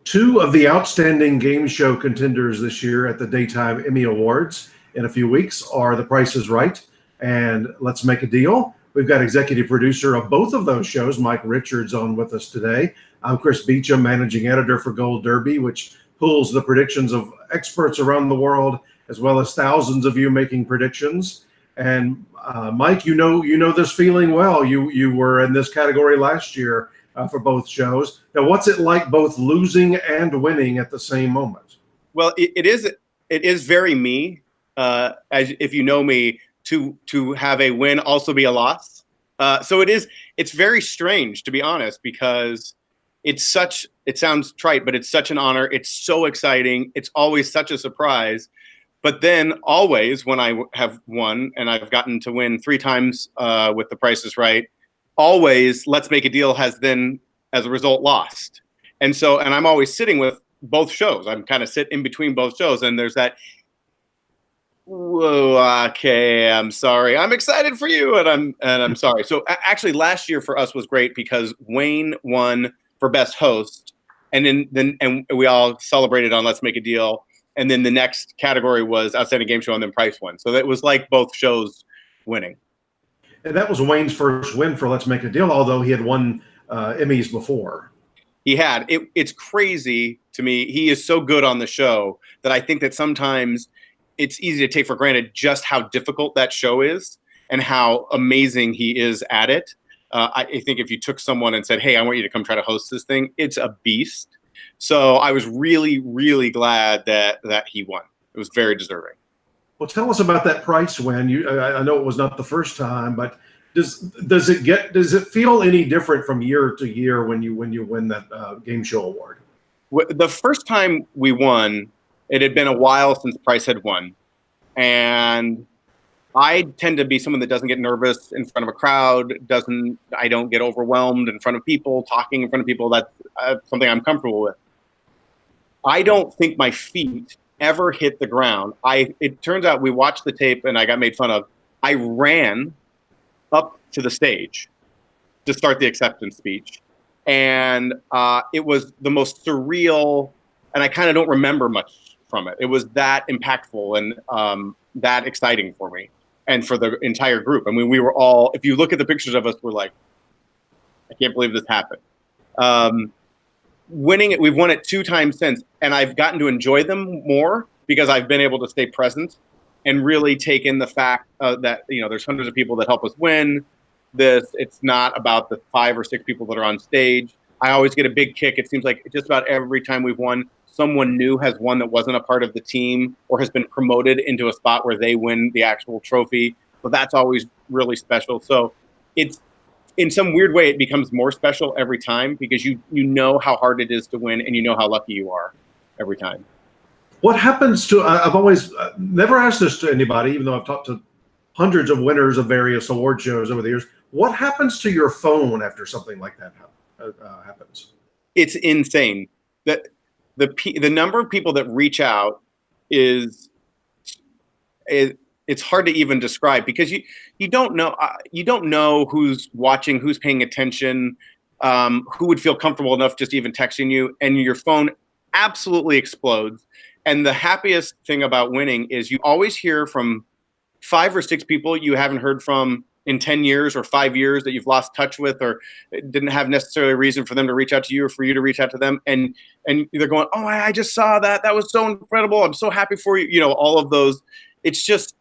Two of the outstanding game show contenders this year at the Daytime Emmy Awards in a few weeks are The Price is Right and Let's Make a Deal. We've got executive producer of both of those shows, Mike Richards, on with us today. I'm Chris Beachum, managing editor for Gold Derby, which pulls the predictions of experts around the world, as well as thousands of you making predictions. And Mike, you know this feeling well. You were in this category last year for both shows. Now, what's it like both losing and winning at the same moment? Well, it is very me, as if you know me, to have a win also be a loss. So it's very strange, to be honest, because it sounds trite, but it's such an honor. It's so exciting. It's always such a surprise. But then always when I have won, and I've gotten to win 3 times with The Price is Right, always Let's Make a Deal has then, as a result, lost. And I'm always sitting with both shows. I'm kind of sit in between both shows. And there's that, whoa, okay, I'm sorry. I'm excited for you, and I'm sorry. So actually last year for us was great because Wayne won for Best Host. And then we all celebrated on Let's Make a Deal. And then the next category was Outstanding Game Show, and then Price won. So that was like both shows winning. And that was Wayne's first win for Let's Make a Deal, although he had won Emmys before. He had. It's crazy to me. He is so good on the show that I think that sometimes it's easy to take for granted just how difficult that show is and how amazing he is at it. I think if you took someone and said, hey, I want you to come try to host this thing, it's a beast. So I was really, really glad that he won. It was very deserving. Well, tell us about that Price win. I know it was not the first time, but does it feel any different from year to year when you win that game show award? The first time we won, it had been a while since Price had won, and I tend to be someone that doesn't get nervous in front of a crowd. I don't get overwhelmed in front of people, talking in front of people. That's something I'm comfortable with. I don't think my feet ever hit the ground. It turns out we watched the tape and I got made fun of. I ran up to the stage to start the acceptance speech. And it was the most surreal, and I kind of don't remember much from it. It was that impactful and that exciting for me and for the entire group. I mean, we were all, if you look at the pictures of us, we're like, I can't believe this happened. Winning it, we've won it 2 times since, and I've gotten to enjoy them more because I've been able to stay present and really take in the fact that there's hundreds of people that help us win this. It's not about the 5 or 6 people that are on stage. I always get a big kick. It seems like just about every time we've won, someone new has won that wasn't a part of the team or has been promoted into a spot where they win the actual trophy. So that's always really special. So it's, in some weird way, it becomes more special every time because you know how hard it is to win and you know how lucky you are every time. What happens to, I've always never asked this to anybody, even though I've talked to hundreds of winners of various award shows over the years. What happens to your phone after something like that happens? It's insane. The number of people that reach out is it's hard to even describe because you don't know who's watching, who's paying attention, who would feel comfortable enough just even texting you, and your phone absolutely explodes. And the happiest thing about winning is you always hear from 5 or 6 people you haven't heard from in 10 years or 5 years that you've lost touch with or didn't have necessarily a reason for them to reach out to you or for you to reach out to them. And they're going, oh, I just saw that. That was so incredible. I'm so happy for you. All of those. It's just,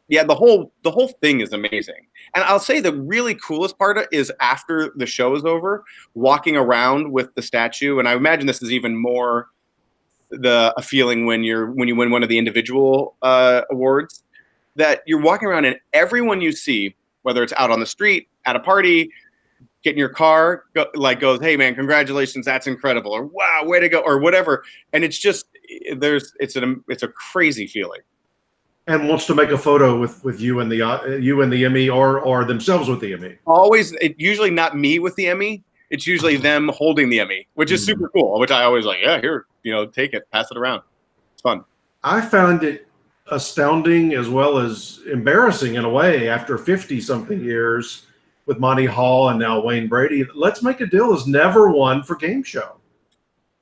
yeah, the whole thing is amazing. And I'll say the really coolest part is after the show is over, walking around with the statue. And I imagine this is even more a feeling when you win one of the individual awards, that you're walking around and everyone you see, whether it's out on the street, at a party, get in your car, goes, hey man, congratulations, that's incredible, or wow, way to go, or whatever. And it's just it's a crazy feeling. And wants to make a photo with you and the Emmy, or themselves with the Emmy. Always, usually not me with the Emmy. It's usually them holding the Emmy, which is super cool. Which I always like. Yeah, here, take it, pass it around. It's fun. I found it astounding as well as embarrassing in a way after 50-something years with Monty Hall and now Wayne Brady. Let's Make a Deal has never won for game show.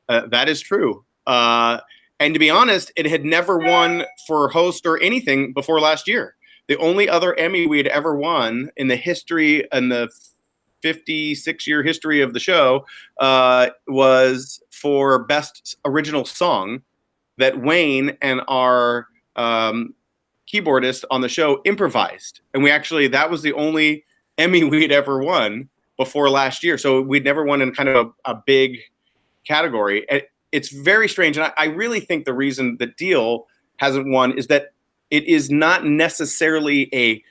That is true. And to be honest, it had never won for host or anything before last year. The only other Emmy we had ever won in the history, in the 56-year history of the show, was for Best Original Song, that Wayne and our keyboardist on the show improvised. And that was the only Emmy we'd ever won before last year. So we'd never won in kind of a big category. It's very strange. And I really think the reason that Deal hasn't won is that it is not necessarily a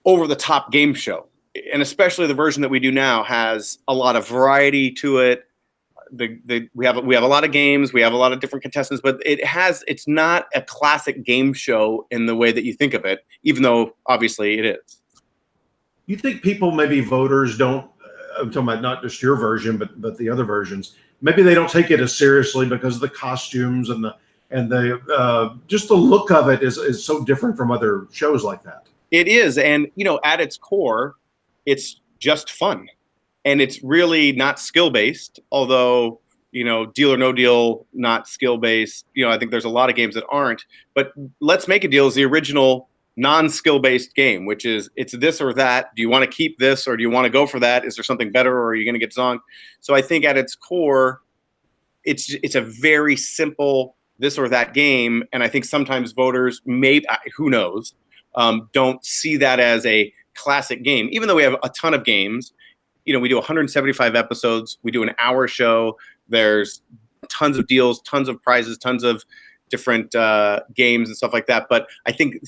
over-the-top game show. And especially the version that we do now has a lot of variety to it. We have a lot of games, we have a lot of different contestants, but it's not a classic game show in the way that you think of it, even though obviously it is. You think people, maybe voters, don't, I'm talking about not just your version, but the other versions, maybe they don't take it as seriously because of the costumes and the just the look of it is so different from other shows like that. It is, and at its core, it's just fun. And it's really not skill-based, although, Deal or No Deal, not skill-based. I think there's a lot of games that aren't. But Let's Make a Deal is the original non-skill-based game, which is it's this or that. Do you want to keep this or do you want to go for that? Is there something better or are you going to get zonked? So I think at its core, it's a very simple this or that game. And I think sometimes voters, who knows, don't see that as a classic game, even though we have a ton of games. We do 175 episodes. We do an hour show. There's tons of deals, tons of prizes, tons of different games and stuff like that. But I think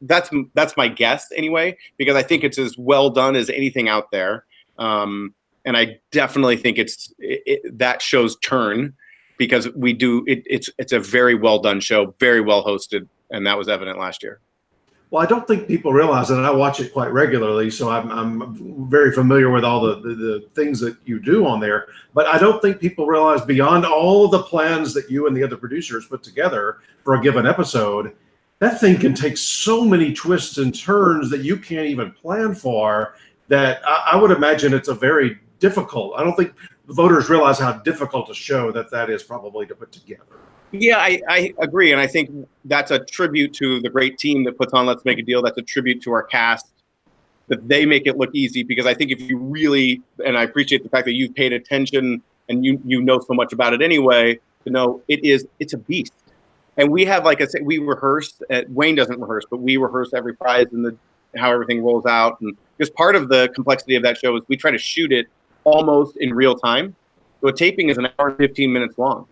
that's my guess anyway, because I think it's as well done as anything out there. And I definitely think that show's turn, because it's a very well done show, very well hosted, and that was evident last year. Well, I don't think people realize it, and I watch it quite regularly, so I'm very familiar with all the things that you do on there. But I don't think people realize, beyond all of the plans that you and the other producers put together for a given episode, that thing can take so many twists and turns that you can't even plan for, that I would imagine it's a very difficult. I don't think the voters realize how difficult a show that is probably to put together. Yeah, I agree. And I think that's a tribute to the great team that puts on Let's Make a Deal. That's a tribute to our cast, that they make it look easy. Because I think if you really, and I appreciate the fact that you've paid attention and you know so much about it anyway, to know it's a beast. And we have, like I said, we rehearse. Wayne doesn't rehearse, but we rehearse every prize and how everything rolls out. And because part of the complexity of that show is we try to shoot it almost in real time. So a taping is an hour and 15 minutes long.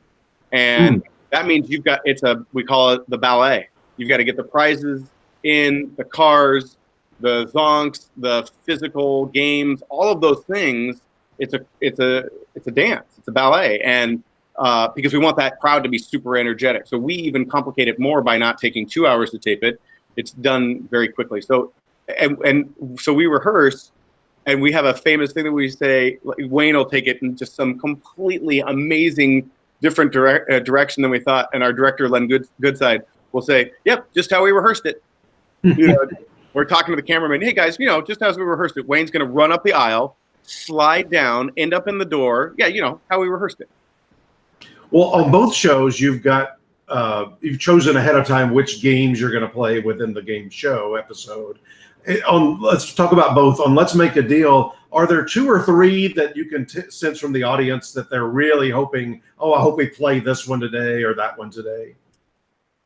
And that means we call it the ballet. You've got to get the prizes in, the cars, the zonks, the physical games, all of those things. It's a dance. It's a ballet. And because we want that crowd to be super energetic. So we even complicate it more by not taking 2 hours to tape it. It's done very quickly. So, and so we rehearse, and we have a famous thing that we say, Wayne will take it in just some completely amazing different direction than we thought. And our director, Len Goodside, will say, yep, just how we rehearsed it. We're talking to the cameraman, hey guys, just as we rehearsed it, Wayne's going to run up the aisle, slide down, end up in the door. Yeah, how we rehearsed it. Well, on both shows, you've chosen ahead of time which games you're going to play within the game show episode. Let's talk about both. On Let's Make a Deal, are there 2 or 3 that you can sense from the audience that they're really hoping, I hope we play this one today or that one today?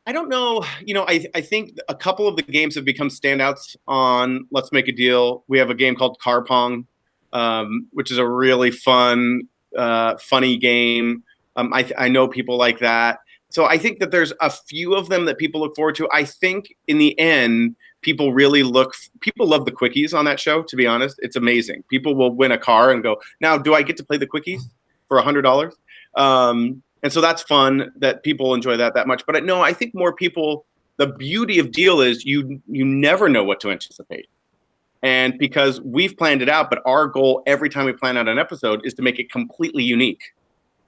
I don't know. I think a couple of the games have become standouts on Let's Make a Deal. We have a game called Car Pong, which is a really fun, funny game. I know people like that. So I think that there's a few of them that people look forward to. I think in the end, people love the quickies on that show, to be honest. It's amazing. People will win a car and go, now, do I get to play the quickies for $100? And so that's fun that people enjoy that much. But no, I think more people, the beauty of Deal is you never know what to anticipate. And because we've planned it out, but our goal every time we plan out an episode is to make it completely unique.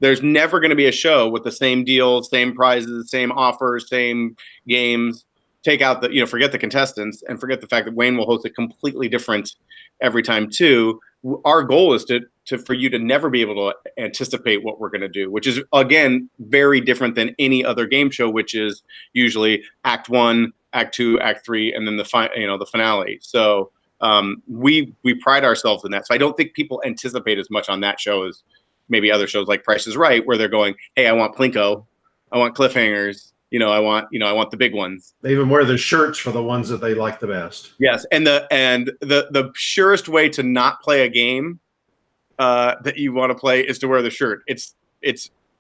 There's never going to be a show with the same deals, same prizes, same offers, same games. Take out forget the contestants and forget the fact that Wayne will host it completely different every time too. our goal is for you to never be able to anticipate what we're going to do, which is again very different than any other game show, which is usually act 1, act 2, act 3, and then the finale. So we pride ourselves in that. So I don't think people anticipate as much on that show as maybe other shows like Price is Right, where they're going, hey, I want Plinko, I want cliffhangers, I want the big ones. They even wear the shirts for the ones that they like the best. Yes, and the surest way to not play a game that you want to play is to wear the shirt. It's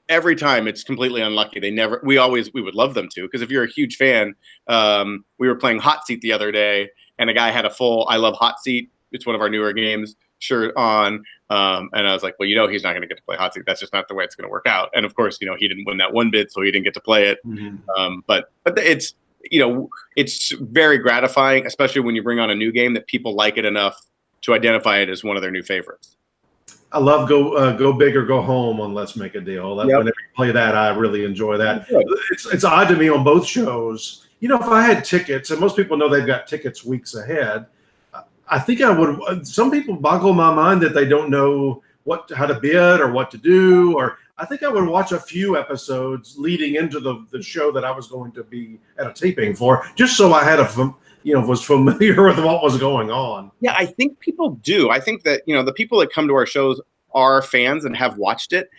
every time it's completely unlucky. We would love them to, because if you're a huge fan, we were playing Hot Seat the other day, and a guy had a full I Love Hot Seat, it's one of our newer games, shirt on, and I was like, well, he's not going to get to play Hot Seat. That's just not the way it's going to work out. And of course, he didn't win that one bid, so he didn't get to play it. Mm-hmm. But it's it's very gratifying, especially when you bring on a new game that people like it enough to identify it as one of their new favorites. I love go big or go home on Let's Make a Deal. Whenever you play that, I really enjoy that. It's odd to me on both shows. If I had tickets, and most people know they've got tickets weeks ahead, I think I would. Some people boggle my mind that they don't know how to bid or what to do. Or I think I would watch a few episodes leading into the show that I was going to be at a taping for, just so I had was familiar with what was going on. Yeah, I think people do. I think that, the people that come to our shows are fans and have watched it.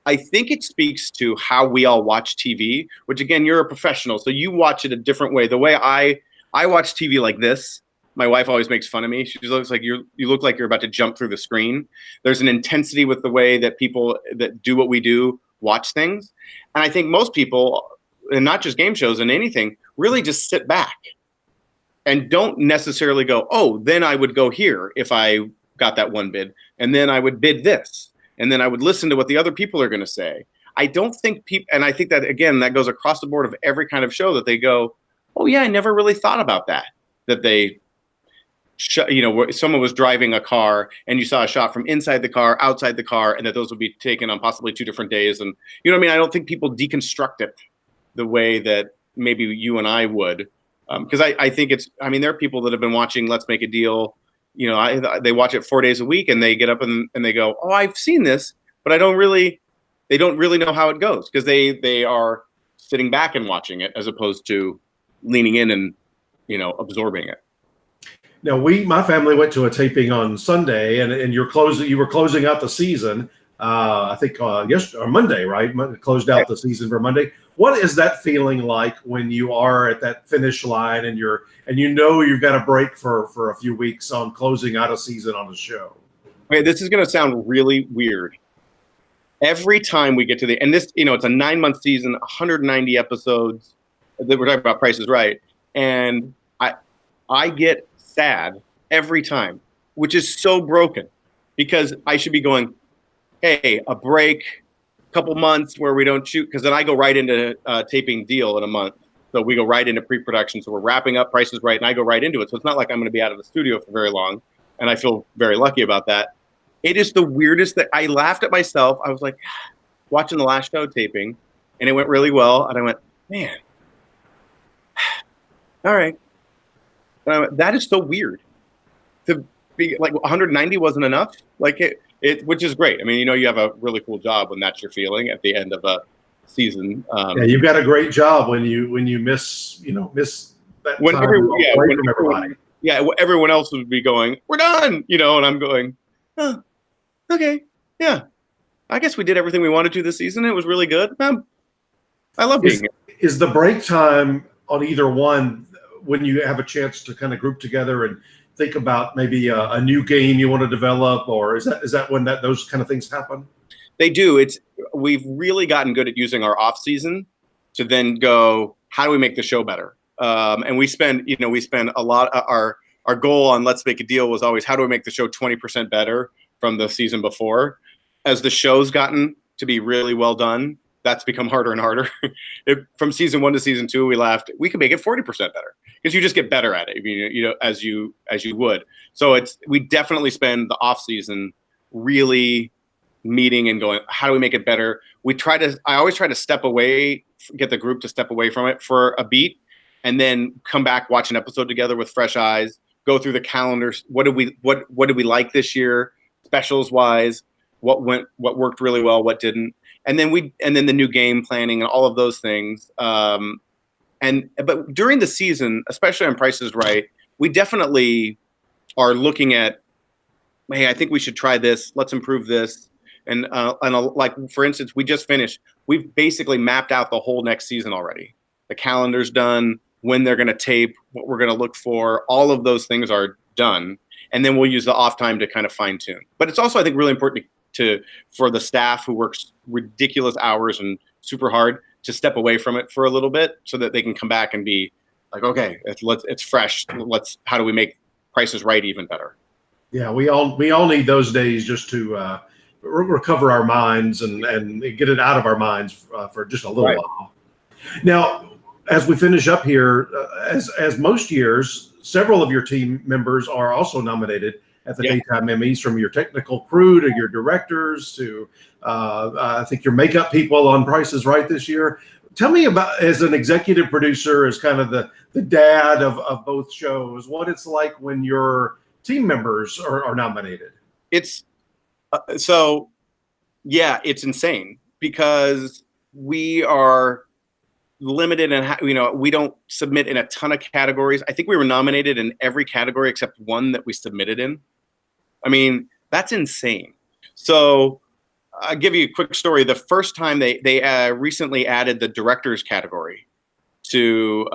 I think it speaks to how we all watch TV, which again, you're a professional, so you watch it a different way. The way I watch TV like this, my wife always makes fun of me. She looks like you look like you're about to jump through the screen. There's an intensity with the way that people that do what we do watch things. And I think most people, and not just game shows and anything, really just sit back and don't necessarily go, oh, then I would go here if I got that one bid, and then I would bid this, and then I would listen to what the other people are going to say. I don't think people, and I think that, again, that goes across the board of every kind of show, that they go, oh, yeah, I never really thought about that, that they, someone was driving a car and you saw a shot from inside the car, outside the car, and that those would be taken on possibly 2 different days. And you know what I mean? I don't think people deconstruct it the way that maybe you and I would. Because I think there are people that have been watching Let's Make a Deal, they watch it 4 days a week, and they get up and they go, oh, I've seen this, but they don't really know how it goes, because they are sitting back and watching it as opposed to leaning in and, absorbing it. Now, my family went to a taping on Sunday, and you were closing out the season. I think yesterday or Monday, right? Closed out the season for Monday. What is that feeling like when you are at that finish line and you've got a break for a few weeks on closing out a season on a show? Okay, this is going to sound really weird. Every time we get to and this, it's a 9-month season, 190 episodes. That we're talking about Price is Right, and I get sad every time, which is so broken, because I should be going, hey, a break, a couple months where we don't shoot, because then I go right into taping Deal in a month. So we go right into pre-production. So we're wrapping up Price is Right, and I go right into it. So it's not like I'm going to be out of the studio for very long, and I feel very lucky about that. It is the weirdest that I laughed at myself. I was like, watching the last show taping, and it went really well, and I went, man, all right. That is so weird. To be like 190 wasn't enough, like it, which is great. I mean, you have a really cool job when that's your feeling at the end of a season. Yeah, you've got a great job when you miss that when time everyone, away from everybody. Yeah, everyone else would be going, we're done, and I'm going, oh, okay, yeah. I guess we did everything we wanted to this season. It was really good. I love being here. Is the break time on either one when you have a chance to kind of group together and think about maybe a new game you want to develop, or is that when those kind of things happen? They do. We've really gotten good at using our off season to then go, how do we make the show better? And we spend a lot. Our goal on Let's Make a Deal was always, how do we make the show 20% better from the season before? As the show's gotten to be really well done, that's become harder and harder. From season 1 to season 2, we laughed, we could make it 40% better, because you just get better at it, as you would. So we definitely spend the off season really meeting and going, how do we make it better? I always try to step away, get the group to step away from it for a beat, and then come back, watch an episode together with fresh eyes, go through the calendars. What did we like this year, specials wise? What worked really well, what didn't, and then the new game planning and all of those things. But during the season, especially on Price is Right, we definitely are looking at, hey, I think we should try this. Let's improve this. And like, for instance, we just finished. We've basically mapped out the whole next season already. The calendar's done, when they're going to tape, what we're going to look for. All of those things are done. And then we'll use the off time to kind of fine tune. But it's also, I think, really important for the staff who works ridiculous hours and super hard to step away from it for a little bit so that they can come back and be like, okay, it's fresh. How do we make Price is Right even better? Yeah, we all need those days just to recover our minds and get it out of our minds for just a little while. Now, as we finish up here, as most years, several of your team members are also nominated at the Daytime Emmys, from your technical crew to your directors to I think your makeup people on Price is Right this year. Tell me about, as an executive producer, as kind of the dad of both shows, what it's like when your team members are nominated. It's it's insane because we are limited and we don't submit in a ton of categories. I think we were nominated in every category except one that we submitted in. I mean, that's insane. So I'll give you a quick story. The first time they recently added the directors category to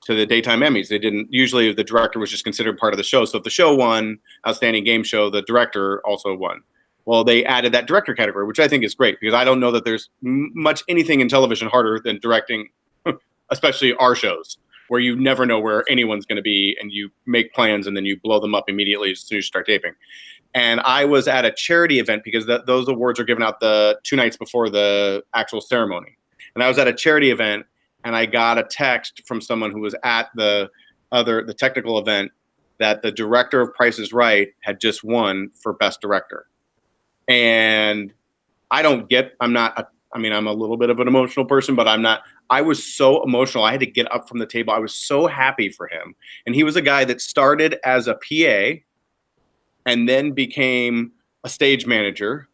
the Daytime Emmys. They didn't. Usually the director was just considered part of the show. So if the show won Outstanding Game Show, the director also won. Well, they added that director category, which I think is great because I don't know that there's much anything in television harder than directing, especially our shows, where you never know where anyone's going to be and you make plans and then you blow them up immediately as soon as you start taping. And I was at a charity event because those awards are given out the 2 nights before the actual ceremony. And I was at a charity event and I got a text from someone who was at the technical event that the director of Price is Right had just won for Best Director. And I'm a little bit of an emotional person, but I was so emotional. I had to get up from the table. I was so happy for him. And he was a guy that started as a PA and then became a stage manager,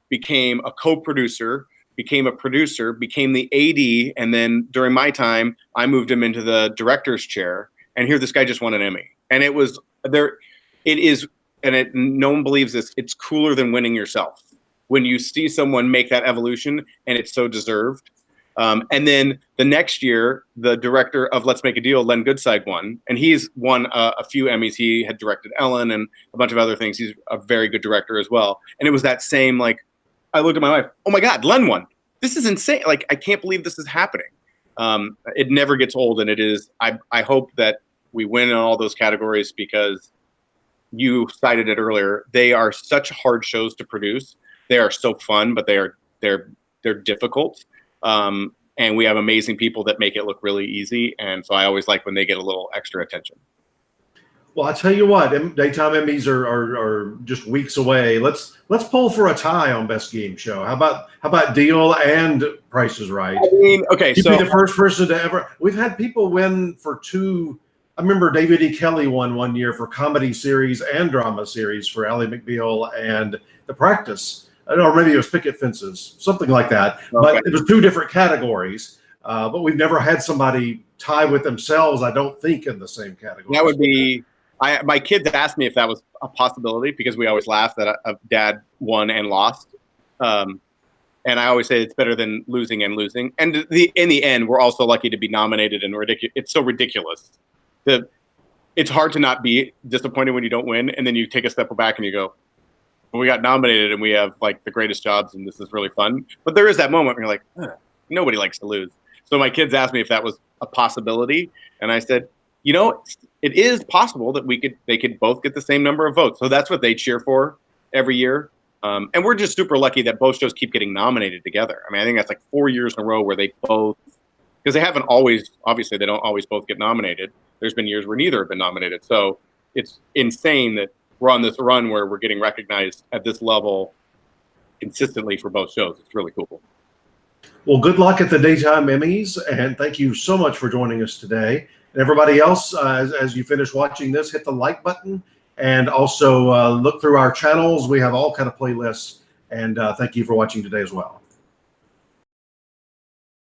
became a co-producer, became a producer, became the AD, and then during my time, I moved him into the director's chair. And here, this guy just won an Emmy. And it was there. It is, and no one believes this. It's cooler than winning yourself when you see someone make that evolution, and it's so deserved. And then the next year, the director of Let's Make a Deal, Len Goodside, won, and he's won a few Emmys. He had directed Ellen and a bunch of other things. He's a very good director as well. And it was that same, like, I looked at my wife, oh my God, Len won. This is insane. Like, I can't believe this is happening. It never gets old, and it is. I hope that we win in all those categories because you cited it earlier. They are such hard shows to produce. They are so fun, but they're difficult. And we have amazing people that make it look really easy. And so I always like when they get a little extra attention. Well, I tell you what, Daytime Emmys are just weeks away. Let's pull for a tie on Best Game Show. How about Deal and Price is Right? I mean, okay, You'd be the first person to ever. We've had people win for 2. I remember David E. Kelley won one year for comedy series and drama series for Ally McBeal and The Practice. Or maybe it was Picket Fences, something like that. Okay. But it was 2 different categories. But we've never had somebody tie with themselves, I don't think, in the same category. That would be. My kids asked me if that was a possibility because we always laugh that a dad won and lost. And I always say it's better than losing and losing. And in the end, we're also lucky to be nominated and ridiculous. It's so ridiculous. It's hard to not be disappointed when you don't win. And then you take a step back and you go, well, we got nominated and we have like the greatest jobs and this is really fun. But there is that moment where you're like, nobody likes to lose. So my kids asked me if that was a possibility. And I said, it is possible that they could both get the same number of votes. So that's what they cheer for every year. And we're just super lucky that both shows keep getting nominated together. I mean, I think that's like 4 years in a row where they both, because they haven't always, obviously they don't always both get nominated. There's been years where neither have been nominated. So it's insane that we're on this run where we're getting recognized at this level consistently for both shows. It's really cool. Well, good luck at the Daytime Emmys, and thank you so much for joining us today. And everybody else, as you finish watching this, hit the like button, and also look through our channels. We have all kind of playlists. And thank you for watching today as well.